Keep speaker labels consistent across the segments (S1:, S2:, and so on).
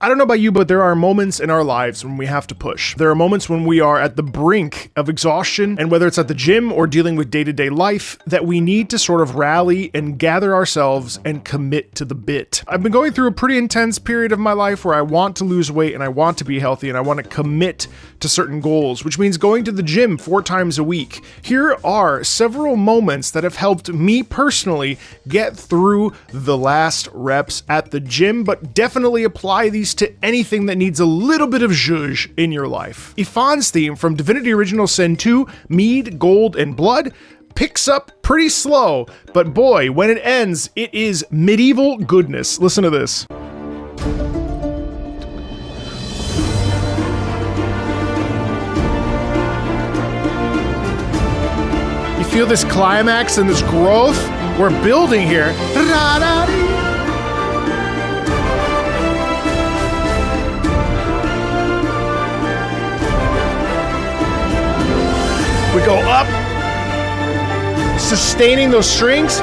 S1: I don't know about you, but there are moments in our lives when we have to push. There are moments when we are at the brink of exhaustion, and whether it's at the gym or dealing with day-to-day life, that we need to sort of rally and gather ourselves and commit to the bit. I've been going through a pretty intense period of my life where I want to lose weight and I want to be healthy and I want to commit to certain goals, which means going to the gym 4 times a week. Here are several moments that have helped me personally get through the last reps at the gym, but definitely apply these to anything that needs a little bit of zhuzh in your life. Ifan's theme from Divinity Original Sin 2, Mead, Gold, and Blood, picks up pretty slow, but boy, when it ends, it is medieval goodness. Listen to this. You feel this climax and this growth? We're building here. We go up, sustaining those strings,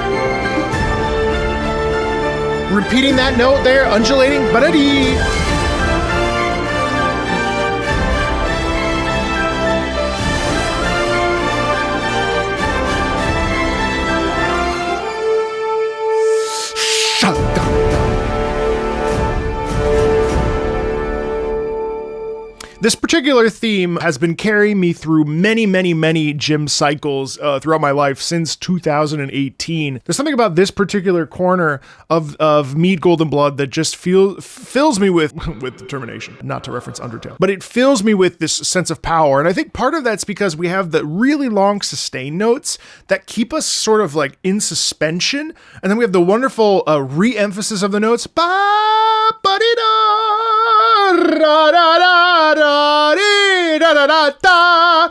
S1: repeating that note there, undulating, ba-da-dee. This particular theme has been carrying me through many gym cycles throughout my life since 2018. There's something about this particular corner of Mead, Gold, and Blood that just fills me with determination, not to reference Undertale, but it fills me with this sense of power. And I think part of that's because we have the really long sustain notes that keep us sort of like in suspension. And then we have the wonderful re-emphasis of the notes. Ba, ba-dee-da, ra-da-da-da.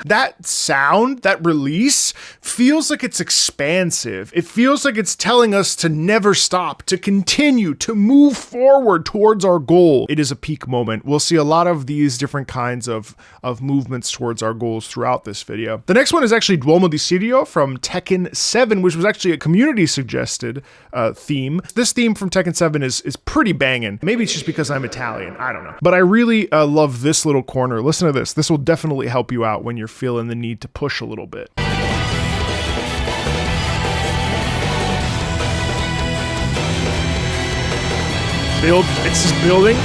S1: That sound, that release, feels like it's expansive. It feels like it's telling us to never stop, to continue, to move forward towards our goal. It is a peak moment. We'll see a lot of these different kinds of movements towards our goals throughout this video. The next one is actually Duomo di Sirio from Tekken 7, which was actually a community suggested theme. This theme from Tekken 7 is pretty banging. Maybe it's just because I'm Italian. I don't know. But I really love this little corner. Listen to this. This will definitely help you out when you're feeling the need to push a little bit. Build. It's just building.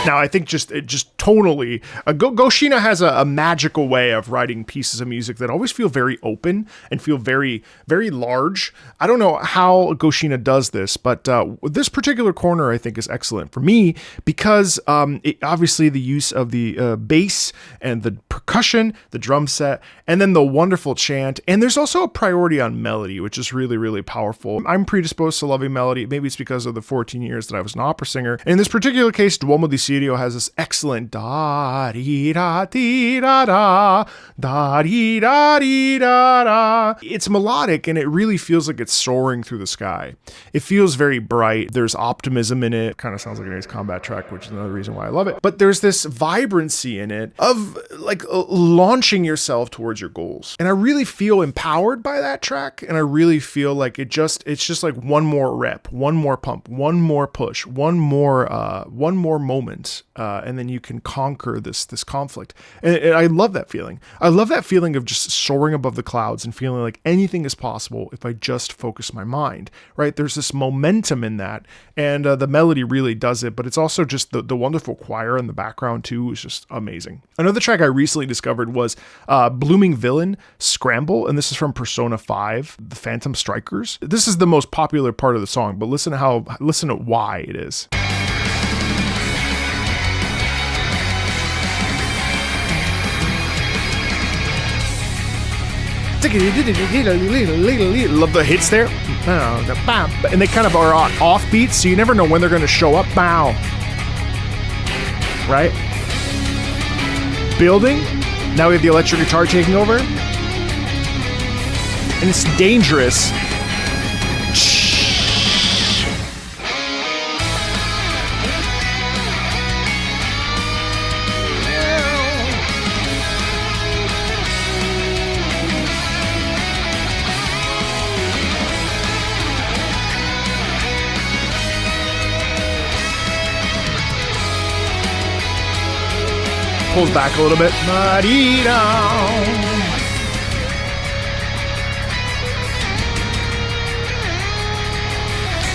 S1: Now, I think just tonally, Goshina has a magical way of writing pieces of music that always feel very open and feel very large. I don't know how Goshina does this, but this particular corner I think is excellent for me because obviously the use of the bass and the percussion, the drum set, and then the wonderful chant. And there's also a priority on melody, which is really powerful. I'm predisposed to loving melody. Maybe it's because of the 14 years that I was an opera singer. And in this particular case, Duomo di Sirio has this excellent da-dee-da-dee-da-da, da-dee-da-dee-da-da. It's melodic and it really feels like it's soaring through the sky. It feels very bright. There's optimism in it. Kind of sounds like an Ace Combat track, which is another reason why I love it. But there's this vibrancy in it of like launching yourself towards your goals. And I really feel empowered by that track. And I really feel like it's just like one more rep, one more pump, one more push, one more moment. And then you can and conquer this conflict. And I love that feeling. I love that feeling of just soaring above the clouds and feeling like anything is possible if I just focus my mind, right? There's this momentum in that, and the melody really does it, but it's also just the wonderful choir in the background too is just amazing. Another track I recently discovered was Blooming Villain, Scramble, and this is from Persona 5, The Phantom Strikers. This is the most popular part of the song, but listen to why it is. Love the hits there. And they kind of are on off beats, so you never know when they're going to show up. Bow. Right? Building. Now we have the electric guitar taking over. And it's dangerous. Pulls back a little bit.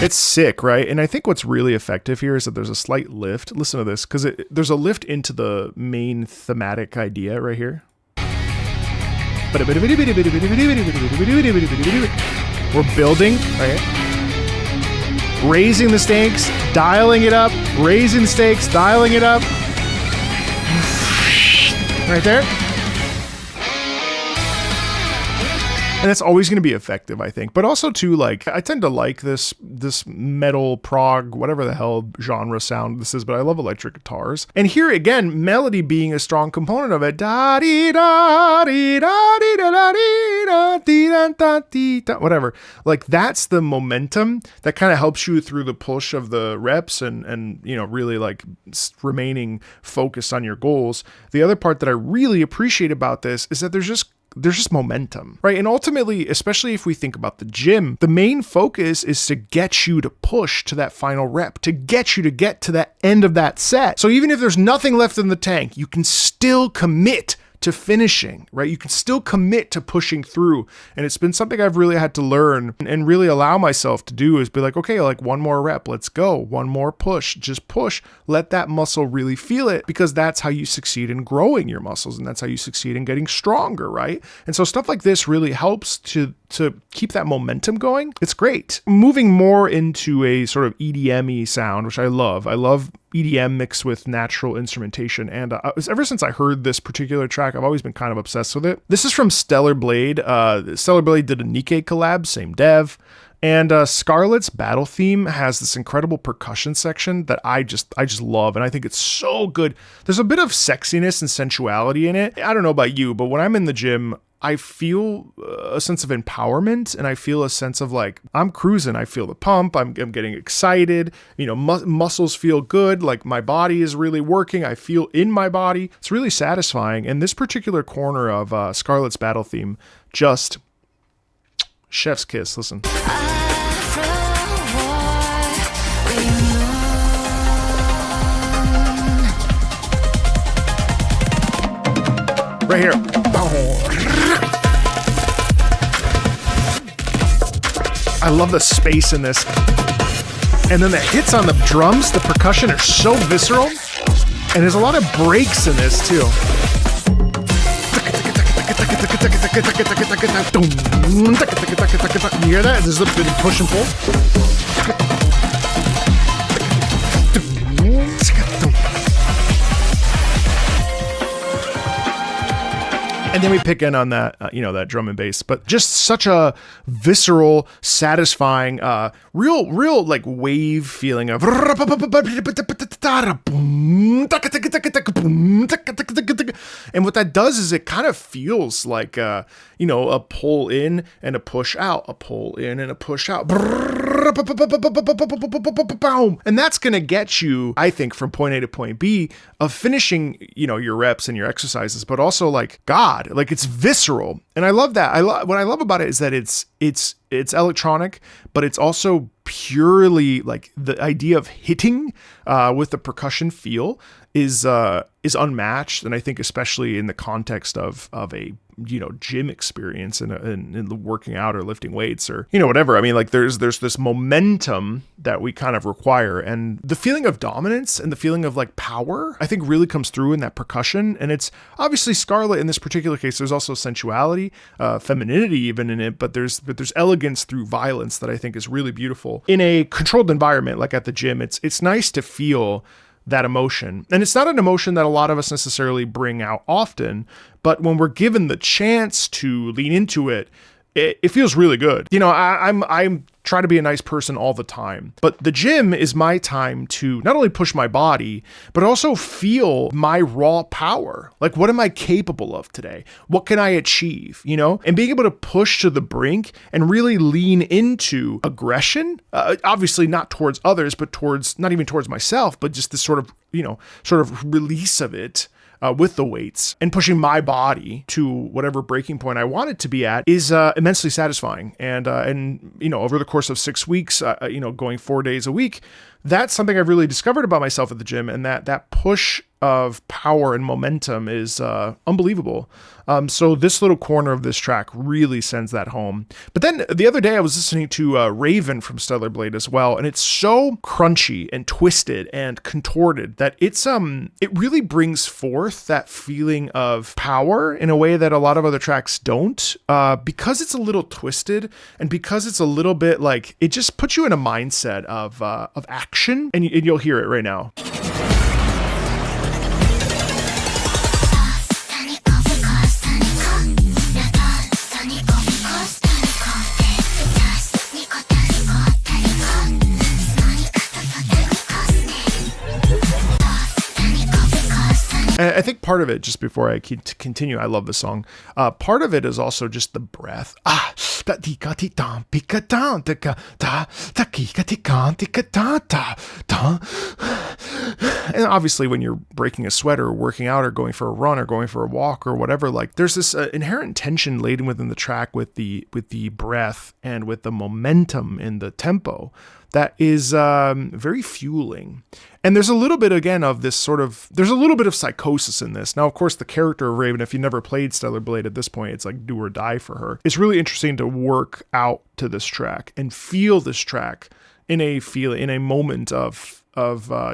S1: It's sick, right? And I think what's really effective here is that there's a slight lift. Listen to this, because there's a lift into the main thematic idea right here. We're building, right? Raising the stakes, dialing it up, raising the stakes, dialing it up. Right there. And that's always going to be effective, I think. But also, too, like, I tend to like this metal, prog, whatever the hell genre sound this is, but I love electric guitars. And here, again, melody being a strong component of it. Whatever. Like, that's the momentum that kind of helps you through the push of the reps and you know, really, like, remaining focused on your goals. The other part that I really appreciate about this is that there's just momentum, right? And ultimately, especially if we think about the gym, the main focus is to get you to push to that final rep, to get you to get to that end of that set. So even if there's nothing left in the tank, you can still commit to finishing, right? You can still commit to pushing through. And it's been something I've really had to learn and really allow myself to do, is be like, okay, like one more rep, let's go. One more push, just push. Let that muscle really feel it, because that's how you succeed in growing your muscles, and that's how you succeed in getting stronger, right? And so stuff like this really helps to keep that momentum going. It's great. Moving more into a sort of EDM-y sound, which I love. I love EDM mixed with natural instrumentation, and ever since I heard this particular track, I've always been kind of obsessed with it. This is from Stellar Blade. Stellar Blade did a NIKKE collab, same dev. And Scarlet's battle theme has this incredible percussion section that I just love, and I think it's so good. There's a bit of sexiness and sensuality in it. I don't know about you, but when I'm in the gym, I feel a sense of empowerment, and I feel a sense of like, I'm cruising. I feel the pump. I'm getting excited. You know, muscles feel good. Like my body is really working. I feel in my body. It's really satisfying. And this particular corner of Scarlet's battle theme, just chef's kiss. Listen. Right here. I love the space in this. And then the hits on the drums, the percussion are so visceral. And there's a lot of breaks in this too. You hear that? There's a bit of push and pull. And then we pick in on that, that drum and bass, but just such a visceral, satisfying, real like wave feeling of. And what that does is it kind of feels like, a pull in and a push out, a pull in and a push out. And that's going to get you, I think, from point A to point B of finishing, your reps and your exercises, but also like, God, like it's visceral. And I love that. What I love about it is that it's electronic, but it's also purely like the idea of hitting with the percussion feel is unmatched. And I think especially in the context of a, gym experience and the working out or lifting weights or, whatever. I mean, like there's this momentum that we kind of require, and the feeling of dominance and the feeling of like power, I think really comes through in that percussion. And it's obviously Scarlet in this particular case. There's also sensuality, femininity even in it, but there's elegance through violence that I think is really beautiful in a controlled environment. Like at the gym, it's nice to feel that emotion. And it's not an emotion that a lot of us necessarily bring out often, but when we're given the chance to lean into it, it feels really good. I'm trying to be a nice person all the time, but the gym is my time to not only push my body, but also feel my raw power. Like, what am I capable of today? What can I achieve? And being able to push to the brink and really lean into aggression, obviously not towards others, but not even towards myself, but just this sort of release of it. With the weights and pushing my body to whatever breaking point I want it to be at is immensely satisfying. And over the course of 6 weeks, going 4 days a week, that's something I've really discovered about myself at the gym. And that push of power and momentum is unbelievable. So this little corner of this track really sends that home. But then the other day I was listening to Raven from Stellar Blade as well, and it's so crunchy and twisted and contorted that it really brings forth that feeling of power in a way that a lot of other tracks don't, because it's a little twisted and because it's a little bit like it just puts you in a mindset of action, and you'll hear it right now. I think part of it, just before I continue, I love the song. Part of it is also just the breath. And obviously when you're breaking a sweat or working out or going for a run or going for a walk or whatever, like there's this inherent tension laden within the track with the breath and with the momentum in the tempo that is very fueling. And there's a little bit, again, of this there's a little bit of psychosis in this. Now, of course, the character of Raven, if you never played Stellar Blade at this point, it's like do or die for her. It's really interesting to work out to this track and feel this track in a moment of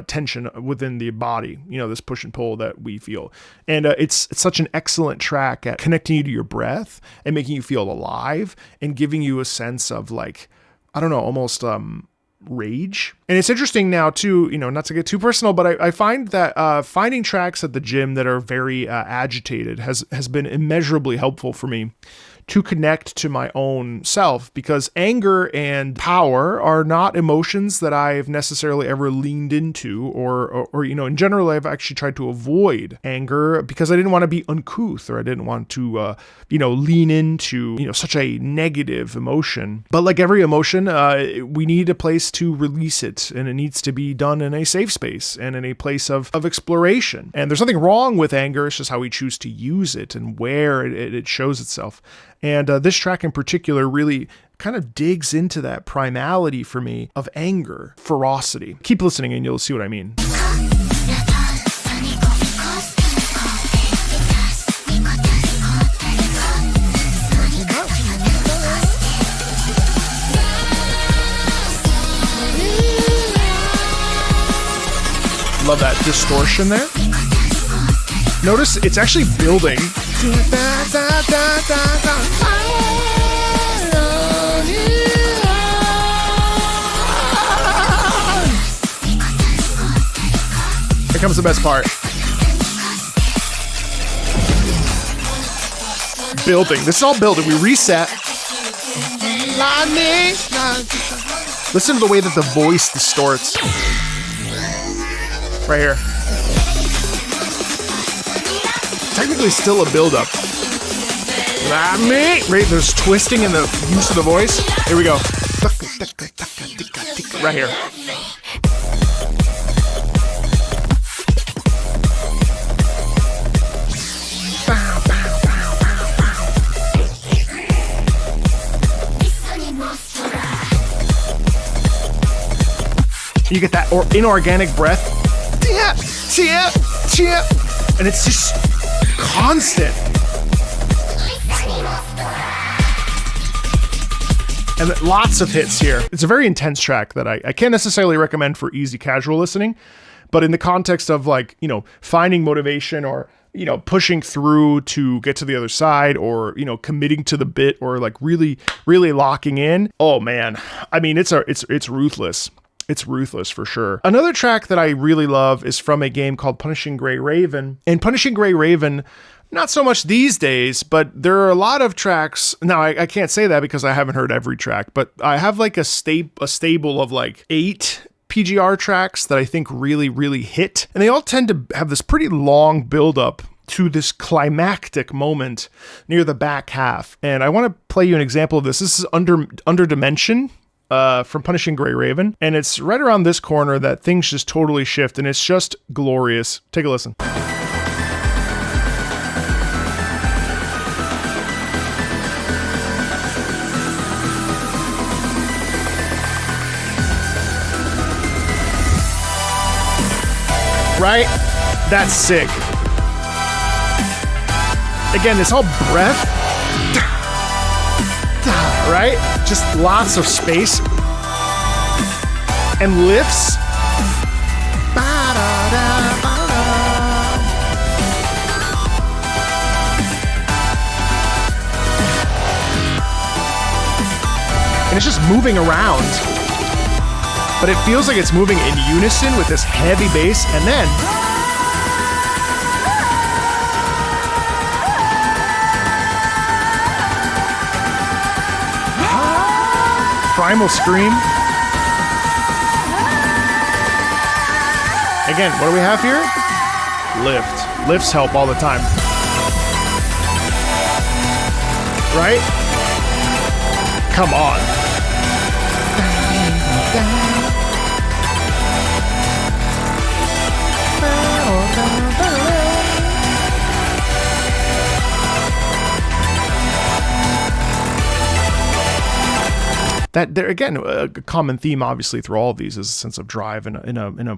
S1: tension within the body, this push and pull that we feel. And it's such an excellent track at connecting you to your breath and making you feel alive and giving you a sense of like, I don't know, almost rage. And it's interesting now too, not to get too personal, but I find that finding tracks at the gym that are very agitated has been immeasurably helpful for me to connect to my own self, because anger and power are not emotions that I've necessarily ever leaned into or in general, I've actually tried to avoid anger because I didn't want to be uncouth, or I didn't want to, lean into, such a negative emotion. But like every emotion, we need a place to release it, and it needs to be done in a safe space and in a place of exploration. And there's nothing wrong with anger. It's just how we choose to use it and where it shows itself. And this track in particular really kind of digs into that primality for me of anger, ferocity. Keep listening and you'll see what I mean. Love that distortion there. Notice it's actually building. Here comes the best part. Building. This is all building. We reset. Listen to the way that the voice distorts. Right here. Technically still a build-up. Right, there's twisting in the use of the voice. Here we go. Right here. You get that inorganic breath. Yeah. And it's just constant. And lots of hits here. It's a very intense track that I can't necessarily recommend for easy casual listening, but in the context of like, you know, finding motivation or, you know, pushing through to get to the other side or, you know, committing to the bit or like really, really locking in. Oh man. I mean, it's ruthless. It's ruthless for sure. Another track that I really love is from a game called Punishing Gray Raven. And Punishing Gray Raven, not so much these days, but there are a lot of tracks. Now, I can't say that because I haven't heard every track, but I have like a stable of like 8 PGR tracks that I think really, really hit. And they all tend to have this pretty long buildup to this climactic moment near the back half. And I want to play you an example of this. This is Under Dimension from Punishing Gray Raven. And it's right around this corner that things just totally shift. And it's just glorious. Take a listen. Right? That's sick. Again, this whole breath, right? Just lots of space and lifts. And it's just moving around. But it feels like it's moving in unison with this heavy bass, and then primal scream. Again, what do we have here? Lift. Lifts help all the time. Right? Come on. That there again, a common theme obviously through all of these is a sense of drive in a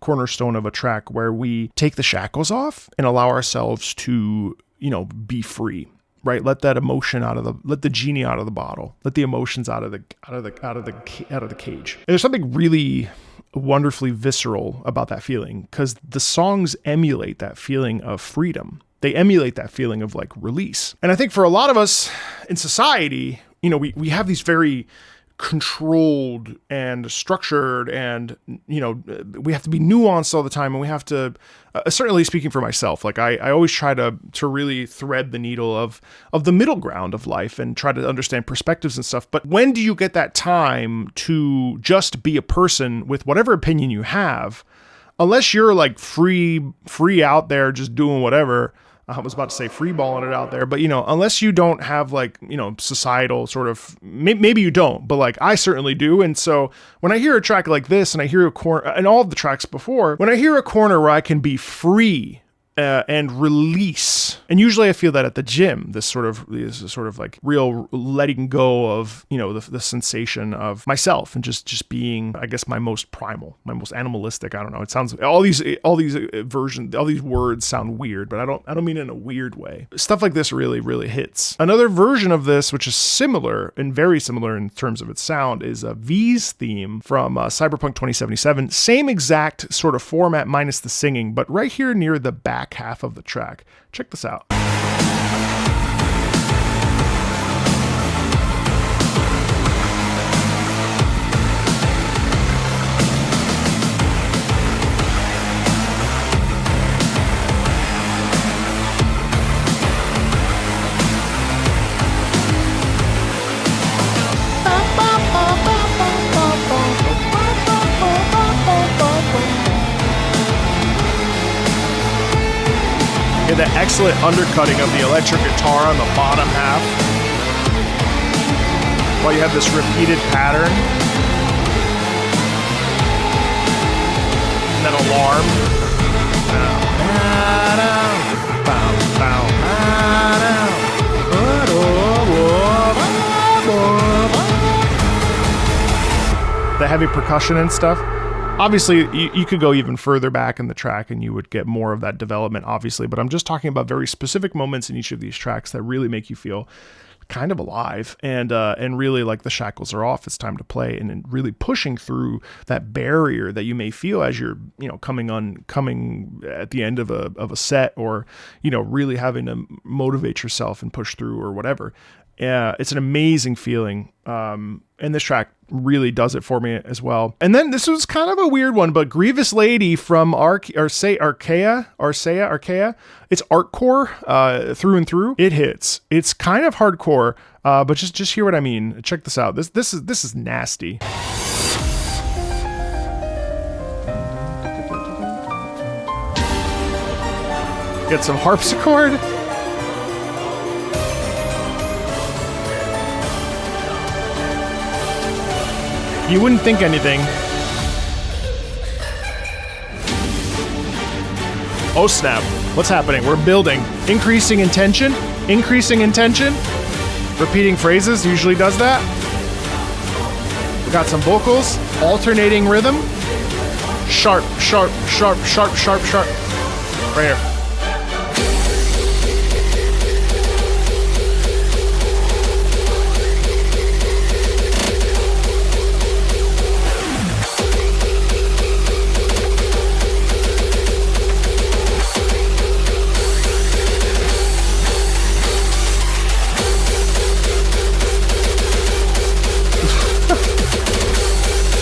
S1: cornerstone of a track where we take the shackles off and allow ourselves to, you know, be free. Right, let that emotion let the genie out of the bottle, let the emotions out of the cage. And there's something really wonderfully visceral about that feeling because the songs emulate that feeling of freedom. They emulate that feeling of like release. And I think for a lot of us in society, you know, we have these very controlled and structured and, you know, we have to be nuanced all the time, and we have to certainly speaking for myself, like I always try to really thread the needle of the middle ground of life and try to understand perspectives and stuff. But when do you get that time to just be a person with whatever opinion you have, unless you're like free out there just doing whatever? I was about to say free balling it out there, but you know, unless you don't have like, you know, societal sort of, maybe you don't, but like I certainly do. And so when I hear a track like this and I hear a corner and all of the tracks before, when I hear a corner where I can be free and release, and usually I feel that at the gym, this sort of like real letting go of, you know, the sensation of myself and just being, I guess, my most primal, my most animalistic. I don't know. It sounds all these versions, all these words sound weird, but I don't mean it in a weird way. Stuff like this really, really hits. Another version of this, which is similar and very similar in terms of its sound, is a V's theme from Cyberpunk 2077. Same exact sort of format minus the singing, but right here near the back half of the track. Check this out. The excellent undercutting of the electric guitar on the bottom half, while you have this repeated pattern, and then alarm. The heavy percussion and stuff. Obviously, you could go even further back in the track and you would get more of that development, obviously, but I'm just talking about very specific moments in each of these tracks that really make you feel kind of alive and really like the shackles are off. It's time to play, and really pushing through that barrier that you may feel as you're, coming at the end of a set, or, really having to motivate yourself and push through or whatever. Yeah, it's an amazing feeling. And this track really does it for me as well. And then this was kind of a weird one, but Grievous Lady from Arcaea. It's artcore through and through. It hits. It's kind of hardcore, but just hear what I mean. Check this out. This is nasty. Get some harpsichord. You wouldn't think anything. Oh snap, what's happening? We're building. Increasing in tension. Repeating phrases usually does that. We got some vocals, alternating rhythm. Sharp. Right here.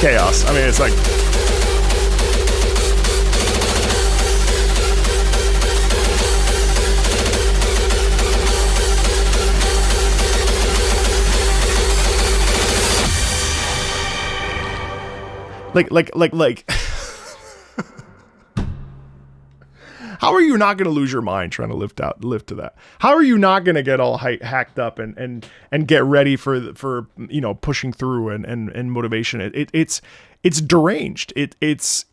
S1: Chaos. I mean, it's like... Like... How are you not going to lose your mind trying to lift to that? How are you not going to get all hacked up and get ready for pushing through and motivation? It's deranged. It's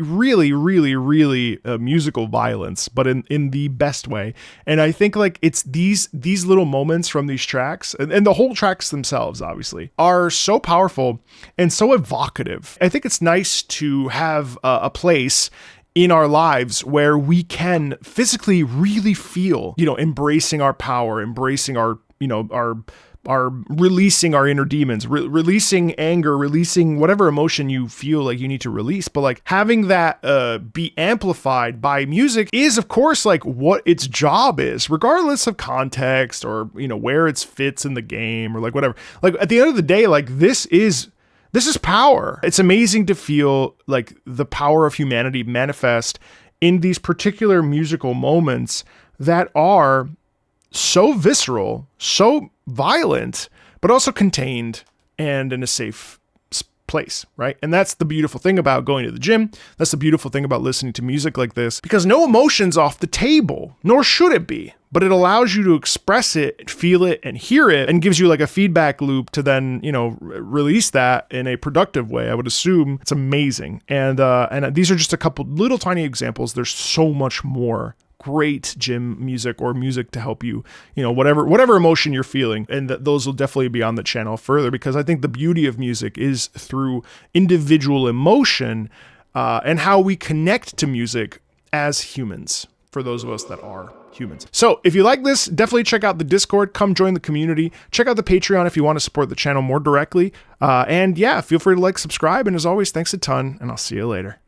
S1: really musical violence, but in the best way. And I think like it's these little moments from these tracks and the whole tracks themselves obviously are so powerful and so evocative. I think it's nice to have a place in our lives where we can physically really feel, embracing our power, embracing our releasing our inner demons, releasing anger, releasing whatever emotion you feel like you need to release. But like having that be amplified by music is of course like what its job is, regardless of context or, where it fits in the game or like whatever. Like at the end of the day, like this is power. It's amazing to feel like the power of humanity manifest in these particular musical moments that are so visceral, so violent, but also contained and in a safe place, right? And that's the beautiful thing about going to the gym. That's the beautiful thing about listening to music like this, because no emotion's off the table, nor should it be. But it allows you to express it, feel it, and hear it, and gives you like a feedback loop to then, release that in a productive way. I would assume it's amazing. And these are just a couple little tiny examples. There's so much more great gym music or music to help you, whatever emotion you're feeling. And those will definitely be on the channel further, because I think the beauty of music is through individual emotion and how we connect to music as humans, for those of us that are humans. So if you like this, definitely check out the Discord, come join the community, check out the Patreon if you want to support the channel more directly. And yeah, feel free to subscribe. And as always, thanks a ton, and I'll see you later.